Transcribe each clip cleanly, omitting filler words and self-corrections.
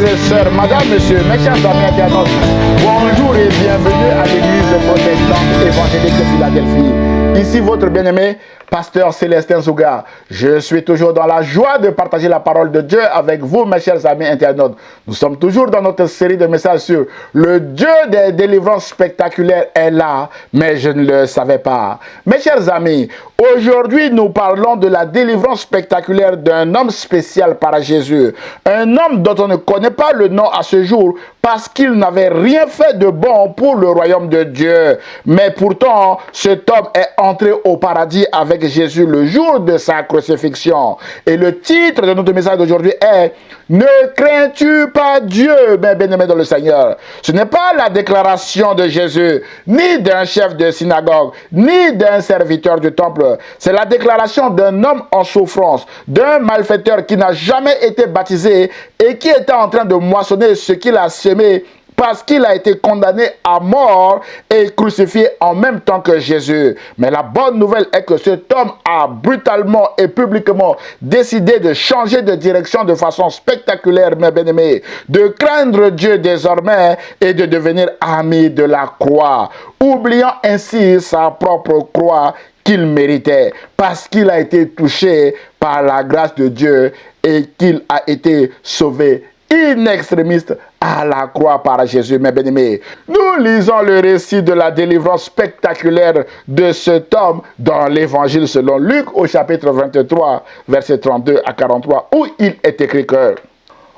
et sœurs, madame, monsieur, mes chers amis internautes, bonjour et bienvenue à l'église protestante évangélique de Philadelphie. Ici votre bien-aimé, pasteur Célestin Zouga. Je suis toujours dans la joie de partager la parole de Dieu avec vous, mes chers amis internautes. Nous sommes toujours dans notre série de messages sur le Dieu des délivrances spectaculaires est là, mais je ne le savais pas. Mes chers amis, aujourd'hui nous parlons de la délivrance spectaculaire d'un homme spécial par Jésus. Un homme dont on ne connaît pas le nom à ce jour parce qu'il n'avait rien fait de bon pour le royaume de Dieu. Mais pourtant, cet homme est entré au paradis avec Jésus le jour de sa crucifixion. Et le titre de notre message d'aujourd'hui est « Ne crains-tu pas Dieu, mes bien-aimés dans le Seigneur ?» Ce n'est pas la déclaration de Jésus, ni d'un chef de synagogue, ni d'un serviteur du temple. C'est la déclaration d'un homme en souffrance, d'un malfaiteur qui n'a jamais été baptisé et qui était en train de moissonner ce qu'il a semé parce qu'il a été condamné à mort et crucifié en même temps que Jésus. Mais la bonne nouvelle est que cet homme a brutalement et publiquement décidé de changer de direction de façon spectaculaire, mes bien-aimés, de craindre Dieu désormais et de devenir ami de la croix, oubliant ainsi sa propre croix qu'il méritait, parce qu'il a été touché par la grâce de Dieu et qu'il a été sauvé in extremis à la croix par Jésus, mes bien-aimés. Nous lisons le récit de la délivrance spectaculaire de cet homme dans l'évangile selon Luc au chapitre 23, versets 32 à 43, où il est écrit que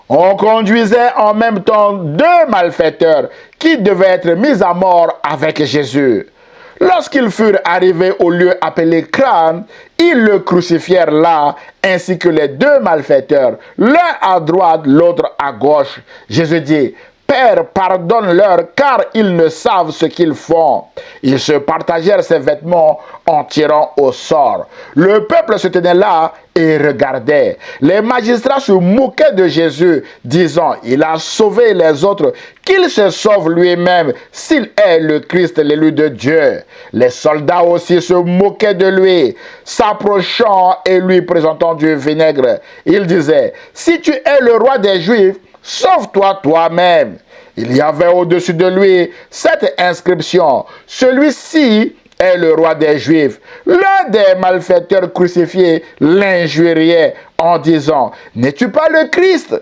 on conduisait en même temps deux malfaiteurs qui devaient être mis à mort avec Jésus. Lorsqu'ils furent arrivés au lieu appelé Crâne, ils le crucifièrent là, ainsi que les deux malfaiteurs, l'un à droite, l'autre à gauche. Jésus dit, « Père, pardonne-leur, car ils ne savent ce qu'ils font. » Ils se partagèrent ses vêtements en tirant au sort. Le peuple se tenait là et regardait. Les magistrats se moquaient de Jésus, disant, « Il a sauvé les autres, qu'il se sauve lui-même, s'il est le Christ, l'élu de Dieu. » Les soldats aussi se moquaient de lui, s'approchant et lui présentant du vinaigre. Ils disaient, « Si tu es le roi des Juifs, sauve-toi toi-même. » Il y avait au-dessus de lui cette inscription, « Celui-ci est le roi des Juifs. » L'un des malfaiteurs crucifiés l'injuriait en disant, « N'es-tu pas le Christ?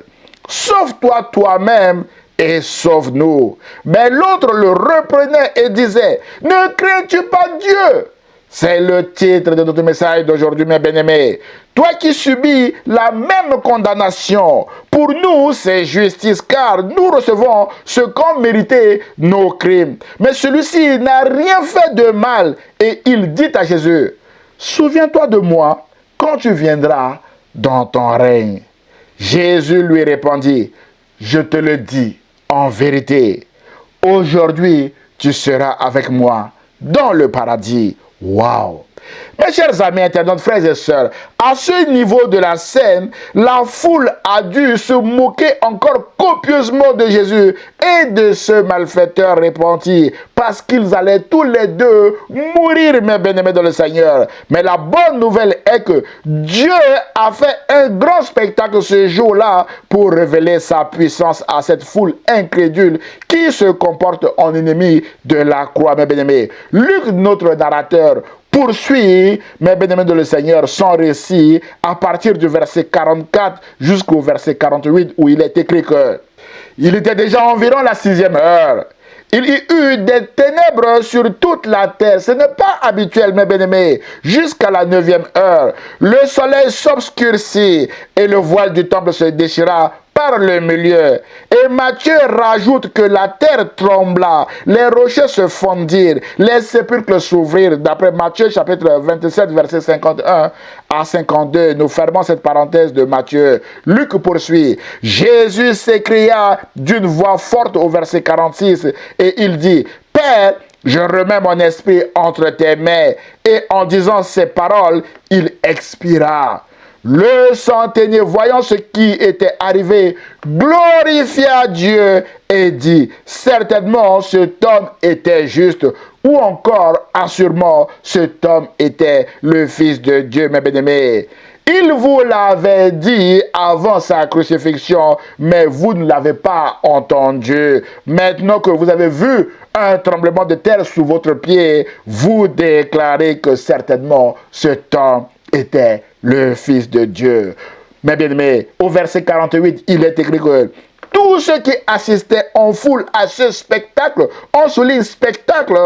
Sauve-toi toi-même et sauve-nous. » Mais l'autre le reprenait et disait, « Ne crains-tu pas Dieu? » C'est le titre de notre message d'aujourd'hui, mes bien-aimés. Toi qui subis la même condamnation, pour nous c'est justice, car nous recevons ce qu'ont mérité nos crimes. Mais celui-ci n'a rien fait de mal, et il dit à Jésus, « Souviens-toi de moi quand tu viendras dans ton règne. » Jésus lui répondit, « Je te le dis en vérité, aujourd'hui tu seras avec moi dans le paradis. » Waouh! Mes chers amis internautes, frères et sœurs, à ce niveau de la scène, la foule a dû se moquer encore copieusement de Jésus et de ce malfaiteur repenti, parce qu'ils allaient tous les deux mourir, mes bien-aimés dans le Seigneur. Mais la bonne nouvelle est que Dieu a fait un grand spectacle ce jour-là pour révéler sa puissance à cette foule incrédule qui se comporte en ennemi de la croix, mes bien-aimés. Luc, notre narrateur, poursuit, mes bien-aimés de le Seigneur, son récit à partir du verset 44 jusqu'au verset 48 où il est écrit que il était déjà environ la 6e heure. Il y eut des ténèbres sur toute la terre. Ce n'est pas habituel, mes bien-aimés. Jusqu'à la 9e heure, le soleil s'obscurcit et le voile du temple se déchira par le milieu. Et Matthieu rajoute que la terre trembla, les rochers se fondirent, les sépulcres s'ouvrirent. D'après Matthieu chapitre 27, verset 51 à 52. Nous fermons cette parenthèse de Matthieu. Luc poursuit. Jésus s'écria d'une voix forte au verset 46 et il dit, « Père, je remets mon esprit entre tes mains. » Et en disant ces paroles, il expira. Le centenier, voyant ce qui était arrivé, glorifia Dieu et dit, « Certainement, cet homme était juste. » Ou encore, assurément, cet homme était le Fils de Dieu, mes bien-aimés. Il vous l'avait dit avant sa crucifixion, mais vous ne l'avez pas entendu. Maintenant que vous avez vu un tremblement de terre sous votre pied, vous déclarez que certainement cet homme était le Fils de Dieu. Mais bien aimé, au verset 48, il est écrit que tous ceux qui assistaient en foule à ce spectacle, on souligne spectacle,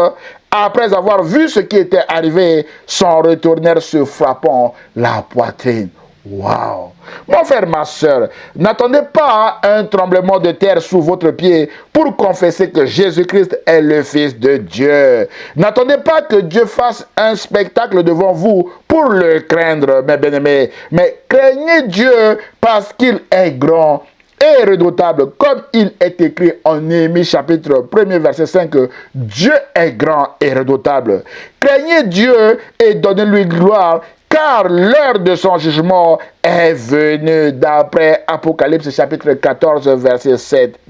après avoir vu ce qui était arrivé, s'en retournèrent se frappant la poitrine. Waouh! Mon frère, ma soeur, n'attendez pas un tremblement de terre sous votre pied pour confesser que Jésus-Christ est le Fils de Dieu. N'attendez pas que Dieu fasse un spectacle devant vous pour le craindre, mes bien-aimés. Mais craignez Dieu parce qu'il est grand et redoutable, comme il est écrit en Néhémie chapitre 1er verset 5, que Dieu est grand et redoutable. Craignez Dieu et donnez-lui gloire, car l'heure de son jugement est venue, d'après Apocalypse chapitre 14 verset 7.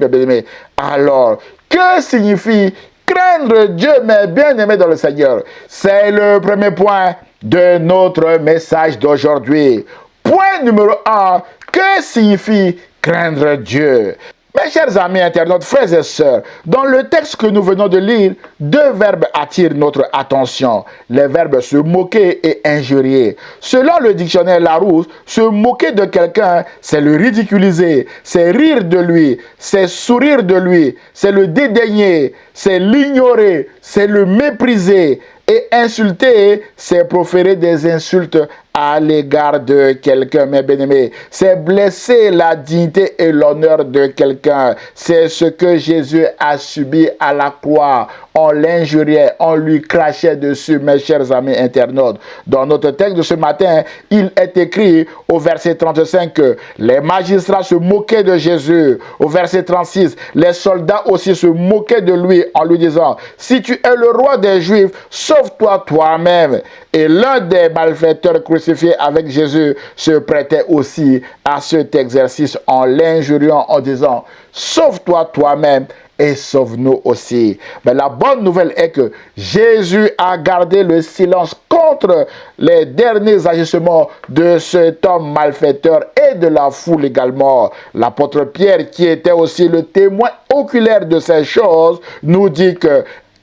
Alors, que signifie craindre Dieu, mes bien-aimés dans le Seigneur? C'est le premier point de notre message d'aujourd'hui. Point numéro 1, que signifie craindre Dieu? Mes chers amis internautes, frères et sœurs, dans le texte que nous venons de lire, deux verbes attirent notre attention. Les verbes se moquer et injurier. Selon le dictionnaire Larousse, se moquer de quelqu'un, c'est le ridiculiser, c'est rire de lui, c'est sourire de lui, c'est le dédaigner, c'est l'ignorer, c'est le mépriser. Et insulter, c'est proférer des insultes à l'égard de quelqu'un, mes bien-aimés. C'est blesser la dignité et l'honneur de quelqu'un. C'est ce que Jésus a subi à la croix. On l'injuriait, on lui crachait dessus, mes chers amis internautes. Dans notre texte de ce matin, il est écrit au verset 35 que les magistrats se moquaient de Jésus. Au verset 36, les soldats aussi se moquaient de lui en lui disant: si tu es le roi des Juifs, sauve-toi toi-même. Et l'un des malfaiteurs crucifiés avec Jésus se prêtait aussi à cet exercice en l'injuriant en disant: sauve-toi toi-même et sauve-nous aussi. Mais la bonne nouvelle est que Jésus a gardé le silence contre les derniers agissements de cet homme malfaiteur et de la foule également. L'apôtre Pierre, qui était aussi le témoin oculaire de ces choses, nous dit que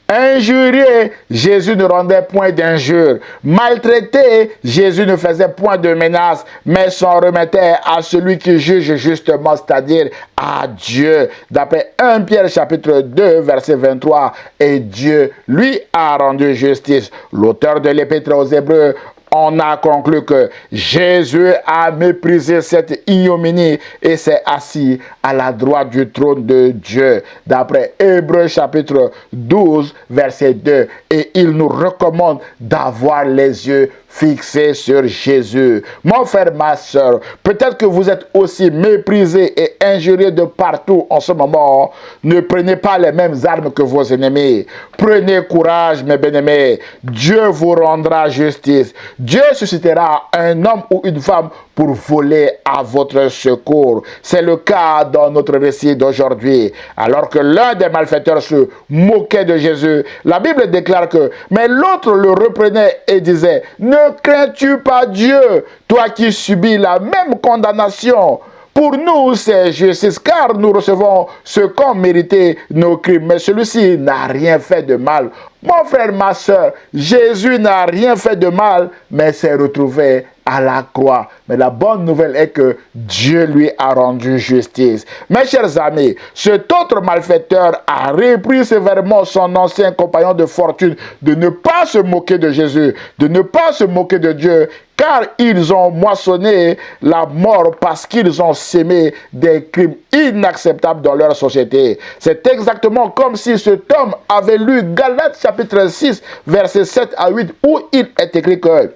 injurié, Jésus ne rendait point d'injures. Maltraité, Jésus ne faisait point de menaces, mais s'en remettait à celui qui juge justement, c'est-à-dire à Dieu. D'après 1 Pierre chapitre 2 verset 23, et Dieu lui a rendu justice. L'auteur de l'Épître aux Hébreux, on a conclu que Jésus a méprisé cette ignominie et s'est assis à la droite du trône de Dieu. D'après Hébreux chapitre 12, verset 2. Et il nous recommande d'avoir les yeux fixés sur Jésus. Mon frère, ma soeur, peut-être que vous êtes aussi méprisé et injurié de partout en ce moment. Ne prenez pas les mêmes armes que vos ennemis. Prenez courage, mes bien-aimés. Dieu vous rendra justice. Dieu suscitera un homme ou une femme pour voler à votre secours. C'est le cas dans notre récit d'aujourd'hui. Alors que l'un des malfaiteurs se moquait de Jésus, la Bible déclare que, mais l'autre le reprenait et disait: ne crains-tu pas Dieu, toi qui subis la même condamnation? Pour nous, c'est justice, car nous recevons ce qu'ont mérité nos crimes. Mais celui-ci n'a rien fait de mal. Mon frère, ma soeur, Jésus n'a rien fait de mal, mais s'est retrouvé à la croix. Mais la bonne nouvelle est que Dieu lui a rendu justice. Mes chers amis, cet autre malfaiteur a repris sévèrement son ancien compagnon de fortune de ne pas se moquer de Jésus, de ne pas se moquer de Dieu, car ils ont moissonné la mort parce qu'ils ont sémé des crimes inacceptables dans leur société. C'est exactement comme si cet homme avait lu Galates chapitre 6, versets 7 à 8, où il est écrit que: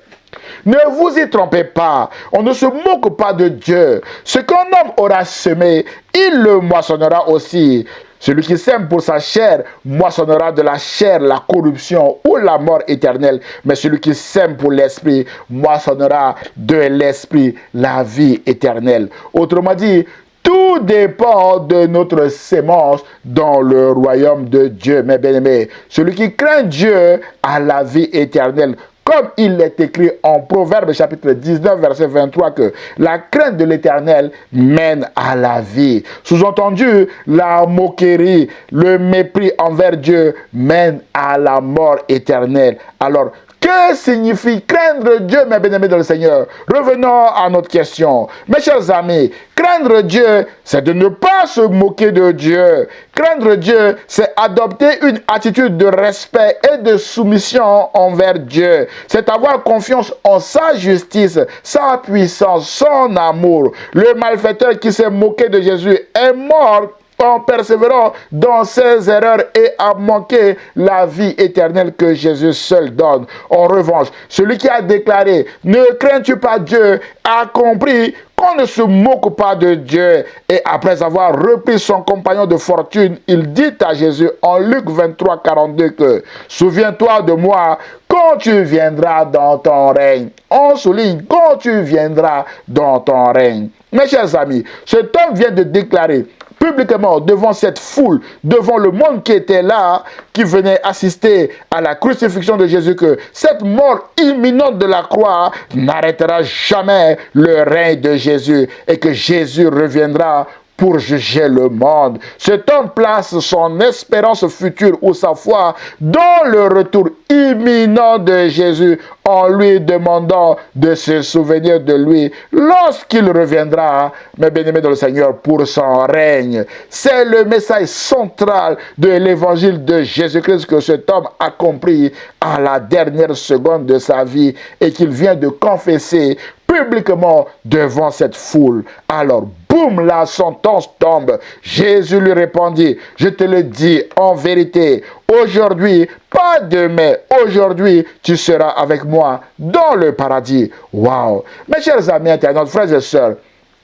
ne vous y trompez pas, on ne se moque pas de Dieu. Ce qu'un homme aura semé, il le moissonnera aussi. Celui qui sème pour sa chair moissonnera de la chair la corruption ou la mort éternelle. Mais celui qui sème pour l'esprit moissonnera de l'esprit la vie éternelle. Autrement dit, tout dépend de notre sémence dans le royaume de Dieu, mes bien-aimés. Celui qui craint Dieu a la vie éternelle, comme il est écrit en Proverbe chapitre 19, verset 23, que la crainte de l'Éternel mène à la vie. Sous-entendu, la moquerie, le mépris envers Dieu mène à la mort éternelle. Alors, que signifie craindre Dieu, mes bien-aimés dans le Seigneur? Revenons à notre question. Mes chers amis, craindre Dieu, c'est de ne pas se moquer de Dieu. Craindre Dieu, c'est adopter une attitude de respect et de soumission envers Dieu. C'est avoir confiance en sa justice, sa puissance, son amour. Le malfaiteur qui s'est moqué de Jésus est mort en persévérant dans ses erreurs et a manqué la vie éternelle que Jésus seul donne. En revanche, celui qui a déclaré « Ne crains-tu pas Dieu » a compris qu'on ne se moque pas de Dieu. Et après avoir repris son compagnon de fortune, il dit à Jésus en Luc 23, 42 que « Souviens-toi de moi quand tu viendras dans ton règne. » On souligne « Quand tu viendras dans ton règne. » Mes chers amis, cet homme vient de déclarer publiquement devant cette foule, devant le monde qui était là, qui venait assister à la crucifixion de Jésus, que cette mort imminente de la croix n'arrêtera jamais le règne de Jésus et que Jésus reviendra pour juger le monde. Cet homme place son espérance future ou sa foi dans le retour imminent de Jésus en lui demandant de se souvenir de lui lorsqu'il reviendra, mes bien-aimés dans le Seigneur, pour son règne. C'est le message central de l'évangile de Jésus-Christ que cet homme a compris à la dernière seconde de sa vie et qu'il vient de confesser publiquement devant cette foule. Alors, boum, la sentence tombe. Jésus lui répondit, je te le dis en vérité, aujourd'hui, pas demain, aujourd'hui, tu seras avec moi dans le paradis. Waouh! Mes chers amis internautes, frères et sœurs,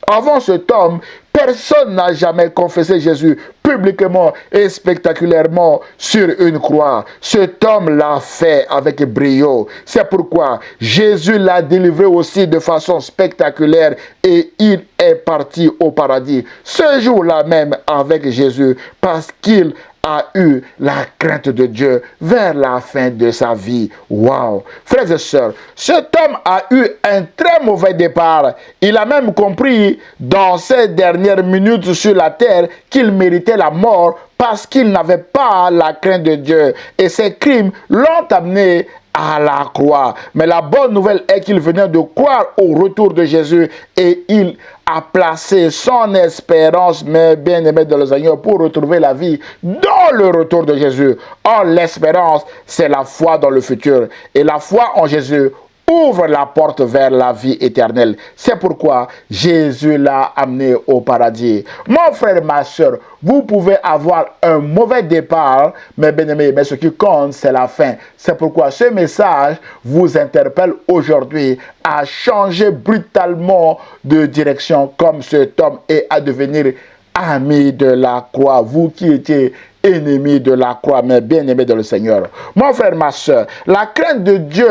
avant cet homme, personne n'a jamais confessé Jésus publiquement et spectaculairement sur une croix. Cet homme l'a fait avec brio. C'est pourquoi Jésus l'a délivré aussi de façon spectaculaire et il est parti au paradis ce jour-là même avec Jésus parce qu'il a eu la crainte de Dieu vers la fin de sa vie. Waouh! Frères et sœurs, cet homme a eu un très mauvais départ. Il a même compris dans ses dernières minutes sur la terre qu'il méritait la mort parce qu'il n'avait pas la crainte de Dieu. Et ses crimes l'ont amené à la croix. Mais la bonne nouvelle est qu'il venait de croire au retour de Jésus et il a placé son espérance, mes bien-aimés de le Seigneur, pour retrouver la vie dans le retour de Jésus. Or, l'espérance, c'est la foi dans le futur. Et la foi en Jésus ouvre la porte vers la vie éternelle. C'est pourquoi Jésus l'a amené au paradis. Mon frère, ma soeur, vous pouvez avoir un mauvais départ, mes bien-aimés, mais ce qui compte, c'est la fin. C'est pourquoi ce message vous interpelle aujourd'hui à changer brutalement de direction comme cet homme et à devenir ami de la croix. Vous qui étiez ennemis de la croix, mais bien-aimés de le Seigneur. Mon frère, ma soeur, la crainte de Dieu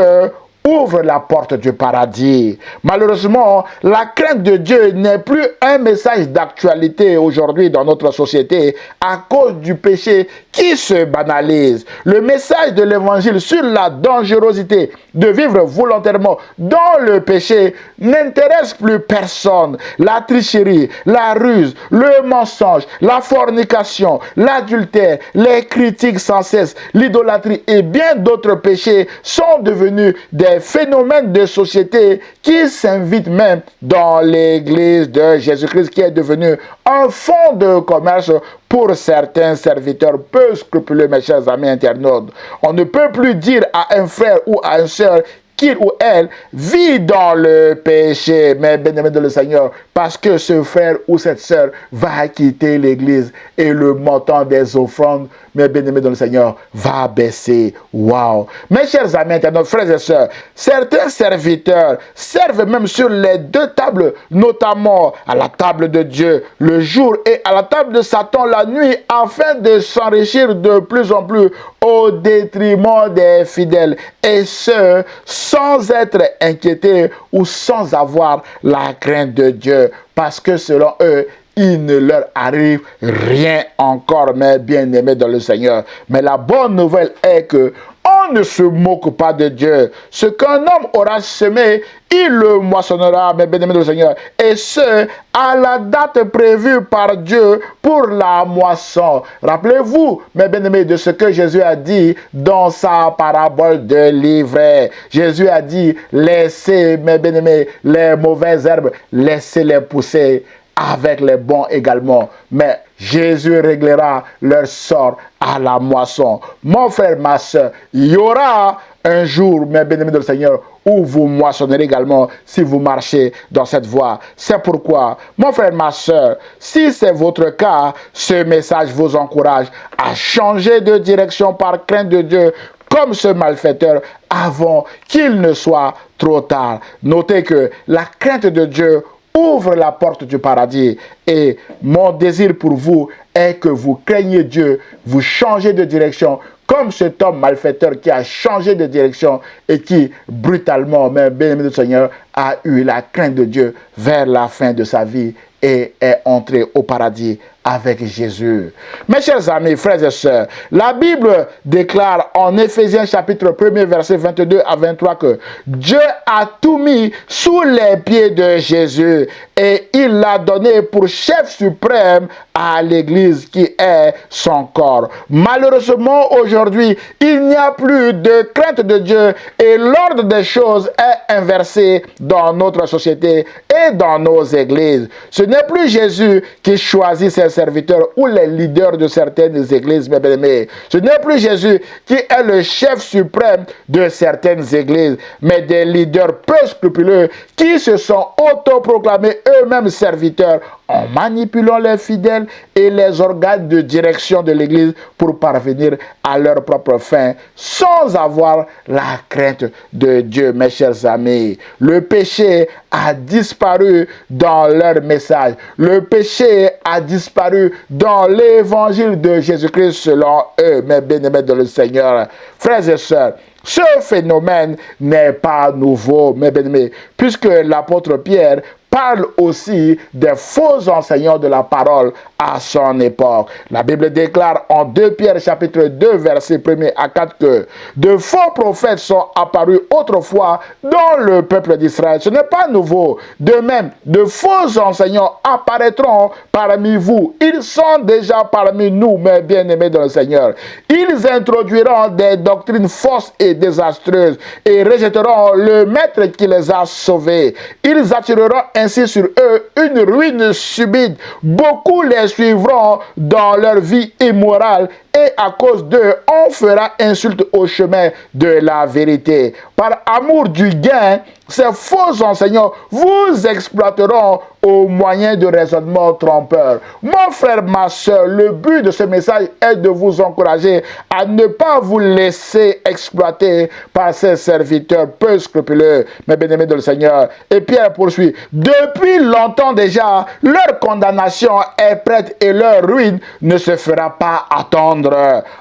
ouvre la porte du paradis. Malheureusement, la crainte de Dieu n'est plus un message d'actualité aujourd'hui dans notre société à cause du péché qui se banalise. Le message de l'évangile sur la dangerosité de vivre volontairement dans le péché n'intéresse plus personne. La tricherie, la ruse, le mensonge, la fornication, l'adultère, les critiques sans cesse, l'idolâtrie et bien d'autres péchés sont devenus des phénomènes de société qui s'invitent même dans l'église de Jésus-Christ qui est devenu un fonds de commerce pour certains serviteurs peu scrupuleux, mes chers amis internautes. On ne peut plus dire à un frère ou à une sœur qu'il ou elle vit dans le péché, mais bien-aimé de le Seigneur, parce que ce frère ou cette sœur va quitter l'église et le montant des offrandes, mais bien-aimé de le Seigneur, va baisser. Waouh! Mes chers amis internautes, frères et sœurs, certains serviteurs servent même sur les deux tables, notamment à la table de Dieu le jour et à la table de Satan la nuit, afin de s'enrichir de plus en plus au détriment des fidèles, et ce, sans être inquiétés ou sans avoir la crainte de Dieu, parce que selon eux, il ne leur arrive rien encore, mes bien-aimés dans le Seigneur. Mais la bonne nouvelle est que on On ne se moque pas de Dieu. Ce qu'un homme aura semé, il le moissonnera, mes bien-aimés du Seigneur. Et ce, à la date prévue par Dieu pour la moisson. Rappelez-vous, mes bien-aimés, de ce que Jésus a dit dans sa parabole de l'ivraie. Jésus a dit, laissez, mes bien-aimés, les mauvaises herbes, laissez-les pousser avec les bons également. Mais Jésus réglera leur sort à la moisson. Mon frère, ma soeur, il y aura un jour, mes bien-aimés de le Seigneur, où vous moissonnerez également si vous marchez dans cette voie. C'est pourquoi, mon frère, ma soeur, si c'est votre cas, ce message vous encourage à changer de direction par crainte de Dieu, comme ce malfaiteur, avant qu'il ne soit trop tard. Notez que la crainte de Dieu ouvre la porte du paradis. Et mon désir pour vous est que vous craignez Dieu, vous changez de direction, comme cet homme malfaiteur qui a changé de direction et qui, brutalement, même bien-aimé du Seigneur, a eu la crainte de Dieu vers la fin de sa vie et est entré au paradis avec Jésus. Mes chers amis, frères et sœurs, la Bible déclare en Éphésiens chapitre 1er, verset 22 à 23 que Dieu a tout mis sous les pieds de Jésus et il l'a donné pour chef suprême à l'Église qui est son corps. Malheureusement, aujourd'hui, il n'y a plus de crainte de Dieu et l'ordre des choses est inversé dans notre société et dans nos églises. Ce n'est plus Jésus qui choisit ses serviteurs ou les leaders de certaines églises, mes bien-aimés. Ce n'est plus Jésus qui est le chef suprême de certaines églises, mais des leaders peu scrupuleux qui se sont autoproclamés eux-mêmes serviteurs en manipulant les fidèles et les organes de direction de l'Église pour parvenir à leur propre fin, sans avoir la crainte de Dieu, mes chers amis. Le péché a disparu dans leur message. Le péché a disparu dans l'évangile de Jésus-Christ selon eux, mes bien-aimés dans le Seigneur. Frères et sœurs, ce phénomène n'est pas nouveau, mes bien-aimés, puisque l'apôtre Pierre parle aussi des faux enseignants de la parole à son époque. La Bible déclare en 2 Pierre chapitre 2 verset 1er à 4 que de faux prophètes sont apparus autrefois dans le peuple d'Israël. Ce n'est pas nouveau. De même, de faux enseignants apparaîtront parmi vous. Ils sont déjà parmi nous, mes bien-aimés dans le Seigneur. Ils introduiront des doctrines fausses et désastreuses et rejetteront le maître qui les a sauvés. Ils attireront ainsi sur eux une ruine subite. Beaucoup les suivront dans leur vie immorale et à cause d'eux, on fera insulte au chemin de la vérité. Par amour du gain, ces faux enseignants vous exploiteront au moyen de raisonnements trompeurs. Mon frère, ma soeur, le but de ce message est de vous encourager à ne pas vous laisser exploiter par ces serviteurs peu scrupuleux, mes bien-aimés de le Seigneur. Et Pierre poursuit, depuis longtemps déjà, leur condamnation est prête et leur ruine ne se fera pas attendre.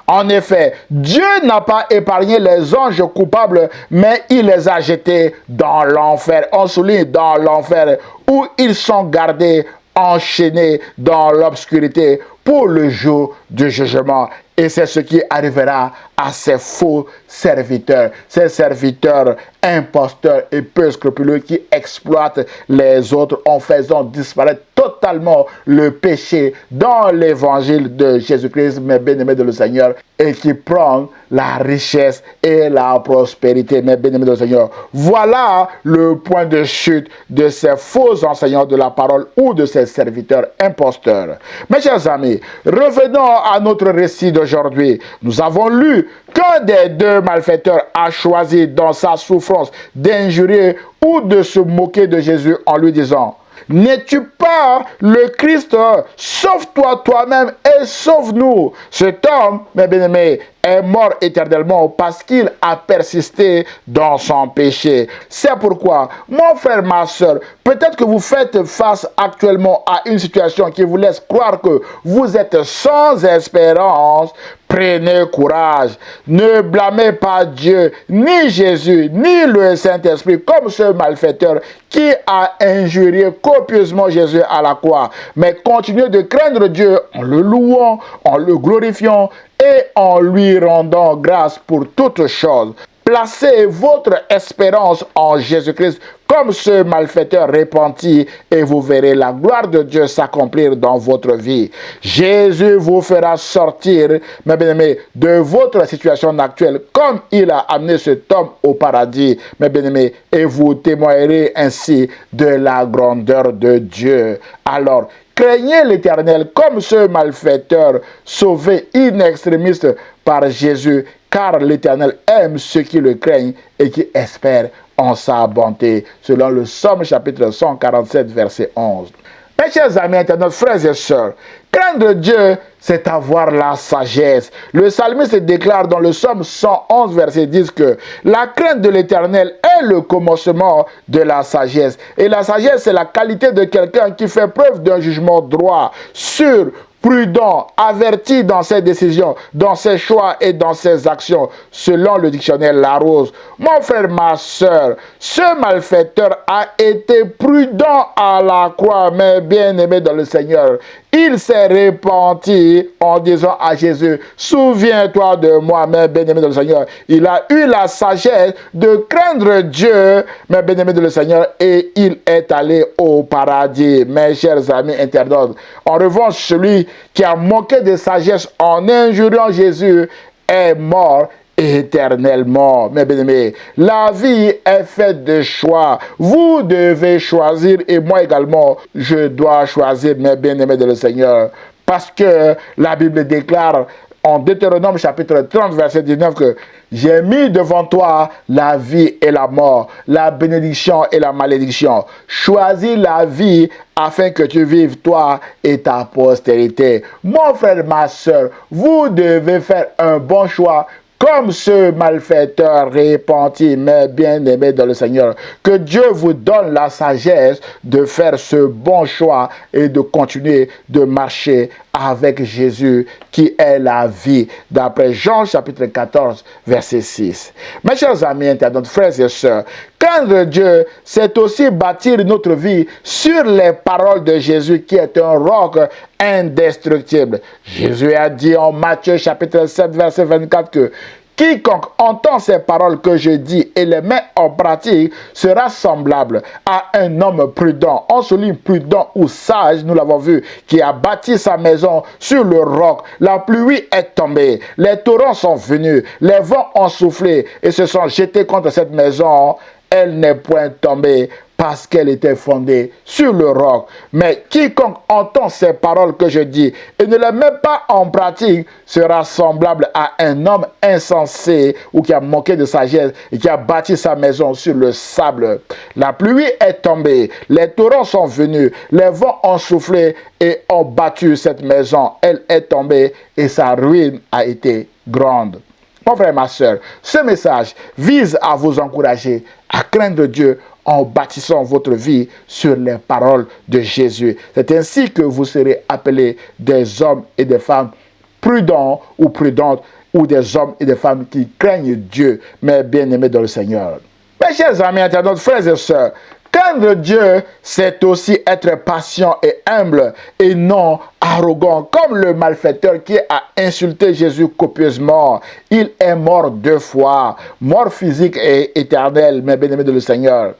En effet, Dieu n'a pas épargné les anges coupables, mais il les a jetés dans l'enfer. On souligne dans l'enfer où ils sont gardés, enchaînés dans l'obscurité pour le jour du jugement. Et c'est ce qui arrivera à ces faux serviteurs, ces serviteurs imposteurs et peu scrupuleux qui exploitent les autres en faisant disparaître totalement le péché dans l'évangile de Jésus-Christ, mes bien-aimés de le Seigneur, et qui prennent la richesse et la prospérité, mes bien-aimés de le Seigneur. Voilà le point de chute de ces faux enseignants de la parole ou de ces serviteurs imposteurs. Mes chers amis, revenons à notre récit d'aujourd'hui. Nous avons lu qu'un des deux malfaiteurs a choisi dans sa souffrance d'injurier ou de se moquer de Jésus en lui disant: n'es-tu pas le Christ? Sauve-toi toi-même et sauve-nous. Cet homme, mes bien-aimés, est mort éternellement parce qu'il a persisté dans son péché. C'est pourquoi, mon frère, ma soeur, peut-être que vous faites face actuellement à une situation qui vous laisse croire que vous êtes sans espérance. Prenez courage. Ne blâmez pas Dieu, ni Jésus, ni le Saint-Esprit, comme ce malfaiteur qui a injurié copieusement Jésus à la croix. Mais continuez de craindre Dieu en le louant, en le glorifiant et en lui rendant grâce pour toutes choses. Placez votre espérance en Jésus-Christ comme ce malfaiteur repenti et vous verrez la gloire de Dieu s'accomplir dans votre vie. Jésus vous fera sortir, mes bien-aimés, de votre situation actuelle comme il a amené cet homme au paradis, mes bien-aimés, et vous témoignerez ainsi de la grandeur de Dieu. Alors, craignez l'Éternel comme ce malfaiteur sauvé in extremis par Jésus, car l'Éternel aime ceux qui le craignent et qui espèrent en sa bonté, selon le Psaume chapitre 147, verset 11. Mes chers amis internautes, frères et sœurs, craindre Dieu, c'est avoir la sagesse. Le psalmiste déclare dans le Psaume 111, verset 10 que la crainte de l'Éternel est le commencement de la sagesse. Et la sagesse, c'est la qualité de quelqu'un qui fait preuve d'un jugement droit, sûr, prudent, averti dans ses décisions, dans ses choix et dans ses actions, selon le dictionnaire Larousse. Mon frère, ma soeur, ce malfaiteur a été prudent à la croix, mais bien-aimé dans le Seigneur. Il s'est repenti en disant à Jésus, souviens-toi de moi, mais bien-aimé dans le Seigneur. Il a eu la sagesse de craindre Dieu, mais bien-aimé dans le Seigneur, et il est allé au paradis. Mes chers amis internautes, en revanche, celui qui a manqué de sagesse en injuriant Jésus est mort éternellement. Mes bien-aimés, la vie est faite de choix. Vous devez choisir et moi également, je dois choisir, mes bien-aimés de le Seigneur. Parce que la Bible déclare en Deutéronome chapitre 30, verset 19 que j'ai mis devant toi la vie et la mort, la bénédiction et la malédiction. Choisis la vie afin que tu vives toi et ta postérité. Mon frère, ma soeur, vous devez faire un bon choix comme ce malfaiteur repenti, mais bien-aimé dans le Seigneur. Que Dieu vous donne la sagesse de faire ce bon choix et de continuer de marcher avec Jésus qui est la vie, d'après Jean chapitre 14, verset 6. Mes chers amis internautes, frères et sœurs, craindre Dieu, c'est aussi bâtir notre vie sur les paroles de Jésus qui est un roc indestructible. Jésus a dit en Matthieu chapitre 7, verset 24 que quiconque entend ces paroles que je dis et les met en pratique sera semblable à un homme prudent. On souligne prudent ou sage, nous l'avons vu, qui a bâti sa maison sur le roc. La pluie est tombée, les torrents sont venus, les vents ont soufflé et se sont jetés contre cette maison. Elle n'est point tombée parce qu'elle était fondée sur le roc. Mais quiconque entend ces paroles que je dis et ne les met pas en pratique sera semblable à un homme insensé ou qui a manqué de sagesse et qui a bâti sa maison sur le sable. La pluie est tombée, les torrents sont venus, les vents ont soufflé et ont battu cette maison. Elle est tombée et sa ruine a été grande. Mon frère, ma soeur, ce message vise à vous encourager à craindre Dieu en bâtissant votre vie sur les paroles de Jésus. C'est ainsi que vous serez appelés des hommes et des femmes prudents ou prudentes, ou des hommes et des femmes qui craignent Dieu, mais bien-aimés dans le Seigneur. Mes chers amis internautes, frères et sœurs, craindre Dieu, c'est aussi être patient et humble et non arrogant, comme le malfaiteur qui a insulté Jésus copieusement. Il est mort 2 fois, mort physique et éternelle, mais bien-aimé de le Seigneur.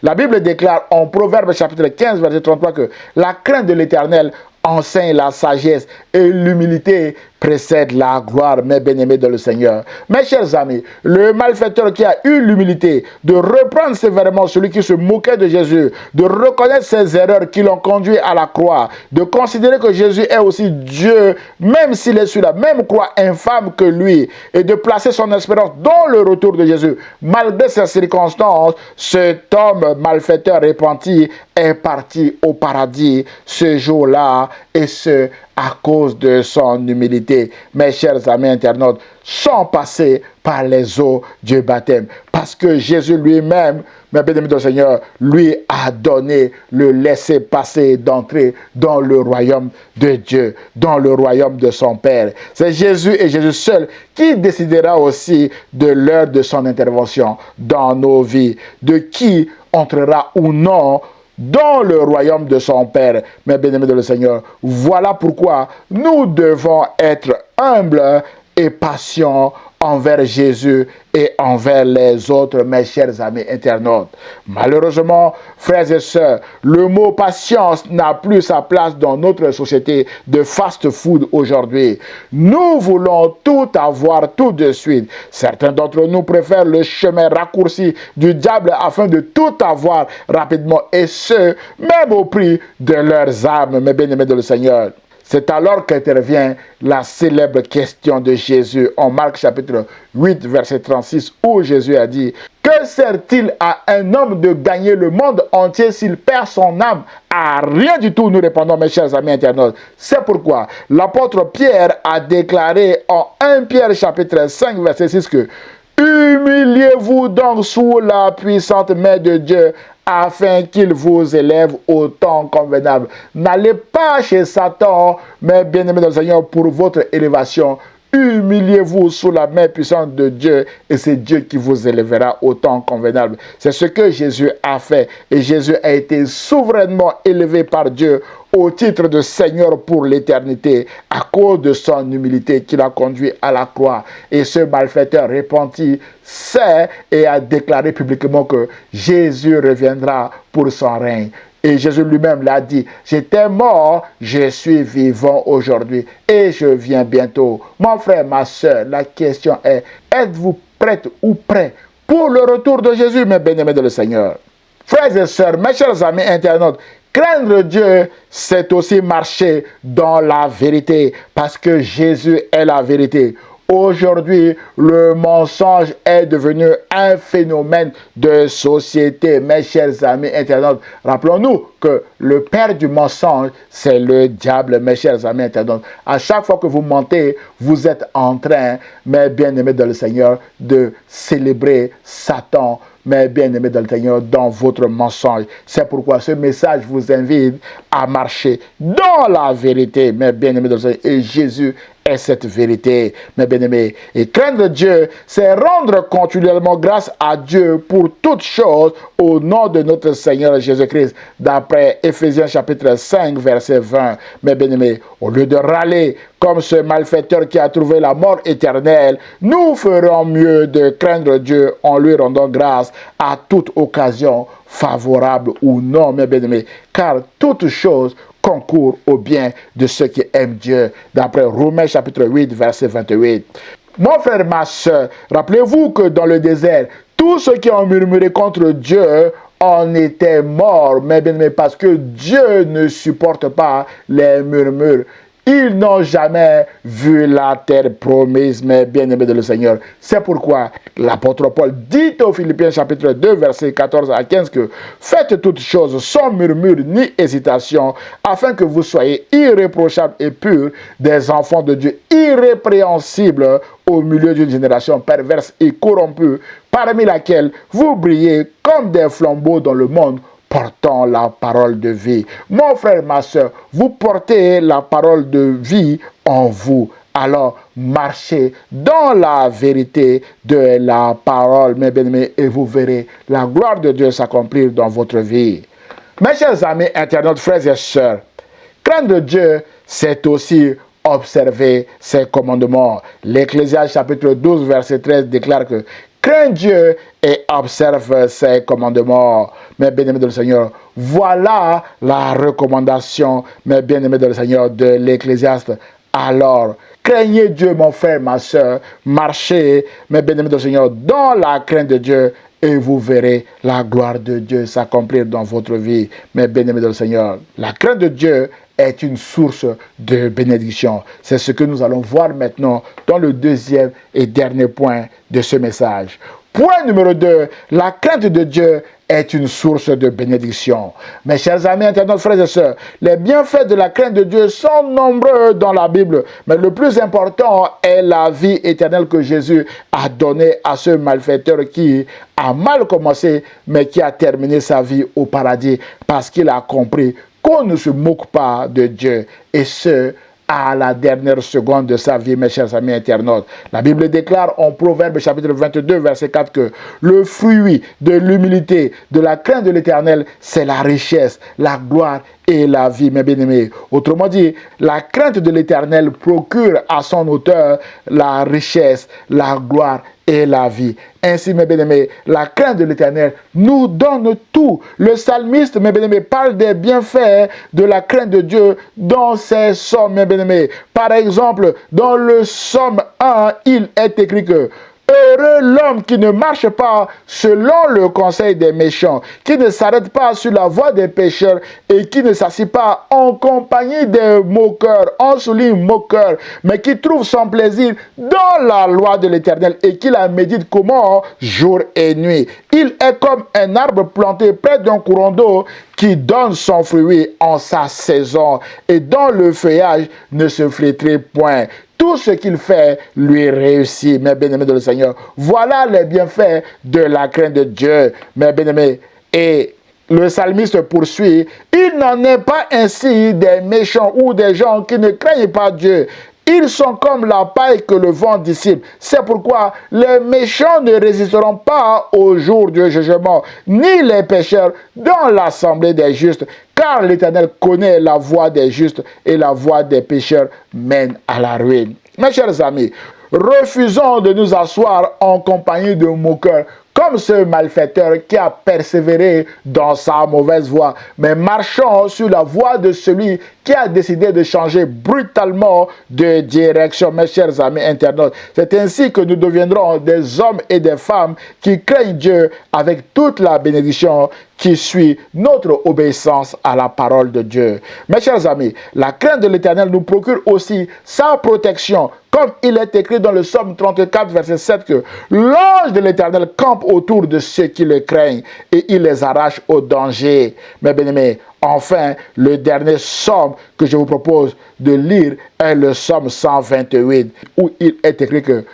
La Bible déclare en Proverbe chapitre 15, verset 33 que la crainte de l'Éternel enseigne la sagesse et l'humilité précède la gloire, mes bien-aimés dans le Seigneur. Mes chers amis, le malfaiteur qui a eu l'humilité de reprendre sévèrement celui qui se moquait de Jésus, de reconnaître ses erreurs qui l'ont conduit à la croix, de considérer que Jésus est aussi Dieu, même s'il est sur la même croix infâme que lui, et de placer son espérance dans le retour de Jésus. Malgré ces circonstances, cet homme malfaiteur repenti est parti au paradis ce jour-là, et ce à cause de son humilité. Mes chers amis internautes, sans passer par les eaux du baptême. Parce que Jésus lui-même, mes bien-aimés du Seigneur, lui a donné le laisser-passer d'entrer dans le royaume de Dieu, dans le royaume de son Père. C'est Jésus et Jésus seul qui décidera aussi de l'heure de son intervention dans nos vies, de qui entrera ou non dans le royaume de son Père, mes bien-aimés de le Seigneur. Voilà pourquoi nous devons être humbles et passion envers Jésus et envers les autres, mes chers amis internautes. Malheureusement, frères et sœurs, le mot patience n'a plus sa place dans notre société de fast-food aujourd'hui. Nous voulons tout avoir tout de suite. Certains d'entre nous préfèrent le chemin raccourci du diable afin de tout avoir rapidement, et ce, même au prix de leurs âmes, mes bien-aimés dans le Seigneur. C'est alors qu'intervient la célèbre question de Jésus en Marc chapitre 8, verset 36, où Jésus a dit « Que sert-il à un homme de gagner le monde entier s'il perd son âme ?» À rien du tout, nous répondons, mes chers amis internautes. C'est pourquoi l'apôtre Pierre a déclaré en 1 Pierre chapitre 5, verset 6 que « Humiliez-vous donc sous la puissante main de Dieu, afin qu'il vous élève au temps convenable. » N'allez pas chez Satan, mes bien-aimés dans le Seigneur, pour votre élévation. Humiliez-vous sous la main puissante de Dieu, et c'est Dieu qui vous élèvera au temps convenable. C'est ce que Jésus a fait, et Jésus a été souverainement élevé par Dieu au titre de Seigneur pour l'éternité, à cause de son humilité qui l'a conduit à la croix. Et ce malfaiteur repenti sait et a déclaré publiquement que Jésus reviendra pour son règne. Et Jésus lui-même l'a dit, j'étais mort, je suis vivant aujourd'hui et je viens bientôt. Mon frère, ma soeur, la question est, êtes-vous prête ou prêt pour le retour de Jésus, mes bien-aimés dans le Seigneur? Frères et sœurs, mes chers amis internautes, craindre Dieu, c'est aussi marcher dans la vérité, parce que Jésus est la vérité. Aujourd'hui, le mensonge est devenu un phénomène de société. Mes chers amis internautes, rappelons-nous que le père du mensonge, c'est le diable, mes chers amis internautes. À chaque fois que vous mentez, vous êtes en train, mes bien-aimés dans le Seigneur, de célébrer Satan, mes bien-aimés dans le Seigneur, dans votre mensonge. C'est pourquoi ce message vous invite à marcher dans la vérité, mes bien-aimés dans le Seigneur. Et Jésus est cette vérité, mes bien-aimés. Et craindre Dieu, c'est rendre continuellement grâce à Dieu pour toutes choses au nom de notre Seigneur Jésus-Christ, d'après Éphésiens chapitre 5, verset 20. Mes bien-aimés, au lieu de râler comme ce malfaiteur qui a trouvé la mort éternelle, nous ferons mieux de craindre Dieu en lui rendant grâce à toute occasion, favorable ou non, mes bien-aimés, car toute chose concourt au bien de ceux qui aiment Dieu, d'après Romains chapitre 8, verset 28. Mon frère, ma soeur, rappelez-vous que dans le désert, tous ceux qui ont murmuré contre Dieu en étaient morts, mais parce que Dieu ne supporte pas les murmures. Ils n'ont jamais vu la terre promise, mes bien-aimés de le Seigneur. C'est pourquoi l'apôtre Paul dit aux Philippiens chapitre 2, versets 14 à 15 que « Faites toutes choses sans murmure ni hésitation, afin que vous soyez irréprochables et purs, des enfants de Dieu irrépréhensibles au milieu d'une génération perverse et corrompue, parmi laquelle vous brillez comme des flambeaux dans le monde, portant la parole de vie. » Mon frère, ma soeur, vous portez la parole de vie en vous. Alors, marchez dans la vérité de la parole, mes bien-aimés, et vous verrez la gloire de Dieu s'accomplir dans votre vie. Mes chers amis internautes, frères et sœurs, craindre Dieu, c'est aussi observer ses commandements. L'Ecclésiaste chapitre 12, verset 13 déclare que crains Dieu et observe ses commandements. Mes bien-aimés dans le Seigneur, voilà la recommandation, mes bien-aimés dans le Seigneur, de l'Ecclésiaste. Alors, craignez Dieu, mon frère, ma soeur, marchez, mes bien-aimés dans le Seigneur, dans la crainte de Dieu, et vous verrez la gloire de Dieu s'accomplir dans votre vie, mes bien-aimés dans le Seigneur. La crainte de Dieu est une source de bénédiction. C'est ce que nous allons voir maintenant dans le deuxième et dernier point de ce message. Point numéro 2, la crainte de Dieu est une source de bénédiction. Mes chers amis, internautes, frères et sœurs, les bienfaits de la crainte de Dieu sont nombreux dans la Bible, mais le plus important est la vie éternelle que Jésus a donnée à ce malfaiteur qui a mal commencé, mais qui a terminé sa vie au paradis parce qu'il a compris qu'on ne se moque pas de Dieu, et ce, à la dernière seconde de sa vie, mes chers amis internautes. La Bible déclare en Proverbe chapitre 22, verset 4 que le fruit de l'humilité, de la crainte de l'Éternel, c'est la richesse, la gloire et la vie, mes bien-aimés. Autrement dit, la crainte de l'Éternel procure à son auteur la richesse, la gloire et la vie. Ainsi, mes bien-aimés, la crainte de l'Éternel nous donne tout. Le psalmiste, mes bien-aimés, parle des bienfaits de la crainte de Dieu dans ses psaumes, mes bien-aimés. Par exemple, dans le psaume 1, il est écrit que heureux l'homme qui ne marche pas selon le conseil des méchants, qui ne s'arrête pas sur la voie des pécheurs et qui ne s'assied pas en compagnie des moqueurs, on souligne moqueurs, mais qui trouve son plaisir dans la loi de l'Éternel et qui la médite comment jour et nuit. Il est comme un arbre planté près d'un courant d'eau qui donne son fruit en sa saison et dont le feuillage ne se flétrit point. Tout ce qu'il fait lui réussit, mes bien-aimés de le Seigneur. Voilà les bienfaits de la crainte de Dieu, mes bien-aimés. Et le psalmiste poursuit, il n'en est pas ainsi des méchants ou des gens qui ne craignent pas Dieu. Ils sont comme la paille que le vent dissipe. C'est pourquoi les méchants ne résisteront pas au jour du jugement, ni les pécheurs dans l'assemblée des justes. Car l'Éternel connaît la voie des justes et la voie des pécheurs mène à la ruine. Mes chers amis, refusons de nous asseoir en compagnie de moqueurs, comme ce malfaiteur qui a persévéré dans sa mauvaise voie, mais marchons sur la voie de celui qui a décidé de changer brutalement de direction, mes chers amis internautes. C'est ainsi que nous deviendrons des hommes et des femmes qui craignent Dieu avec toute la bénédiction qui suit notre obéissance à la parole de Dieu. Mes chers amis, la crainte de l'Éternel nous procure aussi sa protection, comme il est écrit dans le psaume 34, verset 7, que l'ange de l'Éternel campe autour de ceux qui le craignent et il les arrache au danger. Mes bien-aimés, enfin, le dernier psaume que je vous propose de lire est le psaume 128, où il est écrit que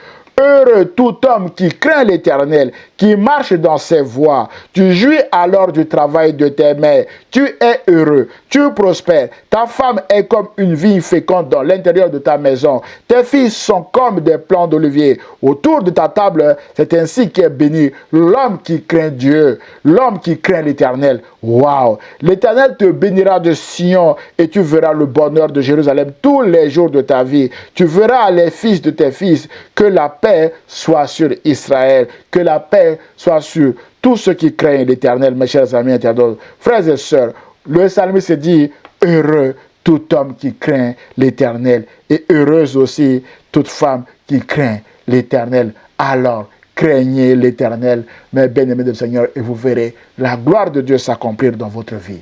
heureux tout homme qui craint l'Éternel, qui marche dans ses voies. Tu jouis alors du travail de tes mains. Tu es heureux, tu prospères. Ta femme est comme une vigne féconde dans l'intérieur de ta maison. Tes fils sont comme des plants d'olivier. Autour de ta table, c'est ainsi qu'est béni l'homme qui craint Dieu, l'homme qui craint l'Éternel. Waouh! L'Éternel te bénira de Sion et tu verras le bonheur de Jérusalem tous les jours de ta vie. Tu verras les fils de tes fils. Que la paix soit sur Israël, que la paix soit sur tous ceux qui craignent l'Éternel, mes chers amis internautes. Frères et sœurs, le psalmiste dit heureux tout homme qui craint l'Éternel et heureuse aussi toute femme qui craint l'Éternel. Alors, craignez l'Éternel, mes bien-aimés du Seigneur, et vous verrez la gloire de Dieu s'accomplir dans votre vie.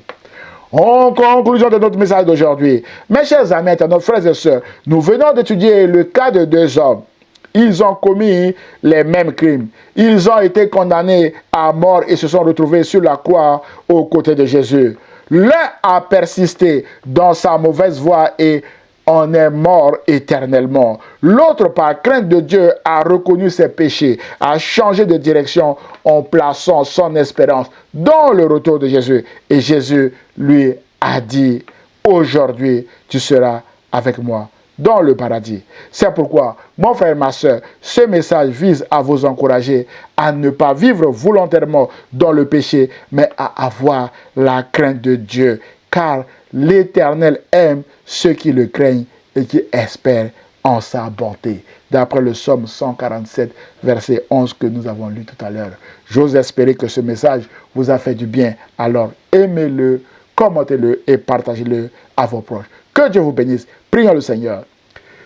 En conclusion de notre message d'aujourd'hui, mes chers amis internautes, frères et sœurs, nous venons d'étudier le cas de deux hommes. Ils ont commis les mêmes crimes. Ils ont été condamnés à mort et se sont retrouvés sur la croix aux côtés de Jésus. L'un a persisté dans sa mauvaise voie et en est mort éternellement. L'autre, par crainte de Dieu, a reconnu ses péchés, a changé de direction en plaçant son espérance dans le retour de Jésus. Et Jésus lui a dit, aujourd'hui, tu seras avec moi dans le paradis. C'est pourquoi, mon frère, ma soeur, ce message vise à vous encourager à ne pas vivre volontairement dans le péché, mais à avoir la crainte de Dieu. Car l'Éternel aime ceux qui le craignent et qui espèrent en sa bonté. D'après le psaume 147, verset 11 que nous avons lu tout à l'heure. J'ose espérer que ce message vous a fait du bien. Alors aimez-le, commentez-le et partagez-le à vos proches. Que Dieu vous bénisse. Prions le Seigneur.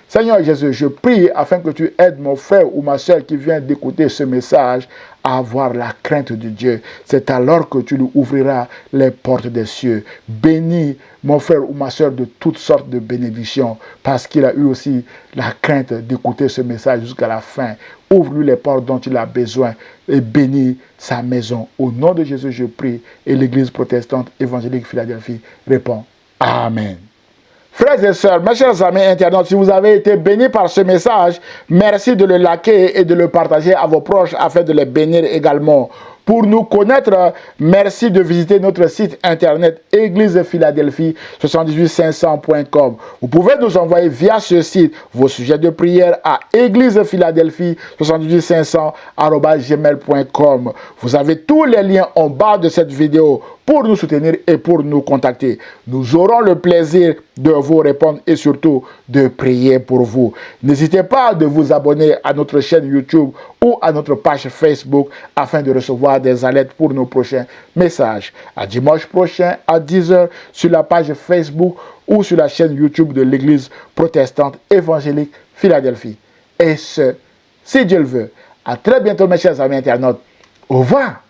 Seigneur Jésus, je prie afin que tu aides mon frère ou ma soeur qui vient d'écouter ce message à avoir la crainte de Dieu. C'est alors que tu lui ouvriras les portes des cieux. Bénis mon frère ou ma soeur de toutes sortes de bénédictions parce qu'il a eu aussi la crainte d'écouter ce message jusqu'à la fin. Ouvre-lui les portes dont il a besoin et bénis sa maison. Au nom de Jésus, je prie et l'Église protestante évangélique Philadelphie répond Amen. Frères et sœurs, mes chers amis internautes, si vous avez été bénis par ce message, merci de le liker et de le partager à vos proches afin de les bénir également. Pour nous connaître, merci de visiter notre site internet église-philadelphie-78500.com. Vous pouvez nous envoyer via ce site vos sujets de prière à église-philadelphie-78500@gmail.com. Vous avez tous les liens en bas de cette vidéo pour nous soutenir et pour nous contacter. Nous aurons le plaisir de vous répondre et surtout de prier pour vous. N'hésitez pas de vous abonner à notre chaîne YouTube ou à notre page Facebook afin de recevoir des alertes pour nos prochains messages. À dimanche prochain à 10h sur la page Facebook ou sur la chaîne YouTube de l'Église protestante évangélique Philadelphie. Et ce, si Dieu le veut. À très bientôt mes chers amis internautes. Au revoir.